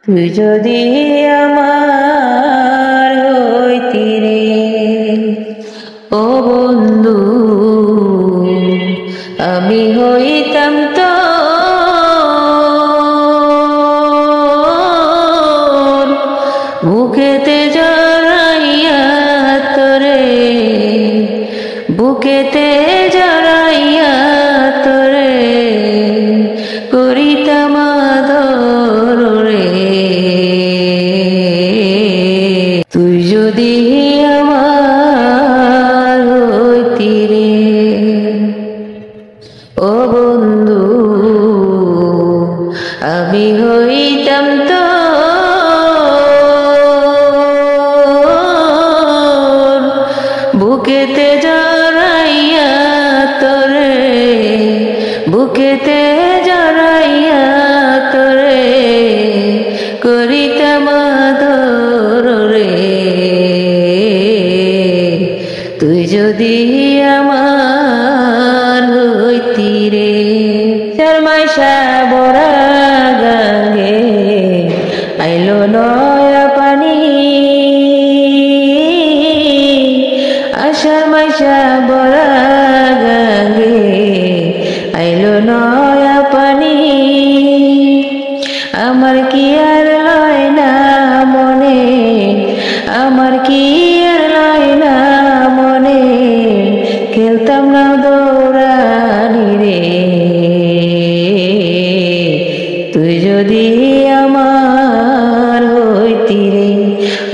তুই যদি আমার হইতি রে ও বন্ধু, আমি হইতাম তোর বুকেতে জড়াইয়া তোরে, বুকেতে জড়াইয়া তোরে করিতাম আদর রে। তুই যদি আমার হইতি রে ও বন্ধু, আমি হইতাম তোর বুকেতে জড়াইয়া তোরে, বুকেতে জড়াইয়া তোরে করিতাম আদর রে। তুই যদি আমার হইতি রে। শর্মাইশা বড়া গাঙ্গে আইলো নয়া পানি, আষাঢ় মাইশা বড়া গাঙ্গে আইলো নয়া পানি। আমার কি আর লয় না মনে, আমার কি আর লয় না মনে, খেলতাম না দৌড়ানি রে। তুই যদি আমার হইতি রে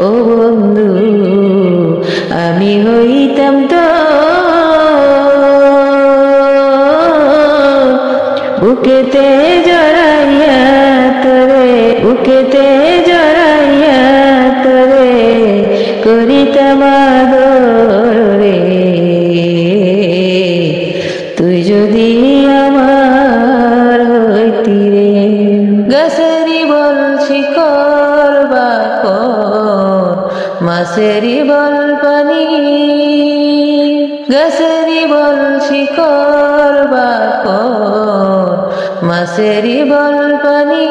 ও বন্ধু, আমি হইতাম তো বুকেতে জড়াইয়া তোরে, বুকেতে জড়াইয়া তোরে করিতাম আদর রে। তুই যদি আমার হইতি রে। গাছেরই বল শিকড় বাকর, মাছেরই বল পানি, গাছেরই বল শিকড় বাকর, মাছেরই বল পানি।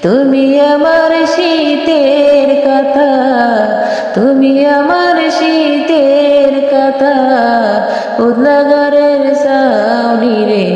তুমি আমার শীতের কথা, তুমি আমার শীতের কথা, উদলাগারের সাউনি রে।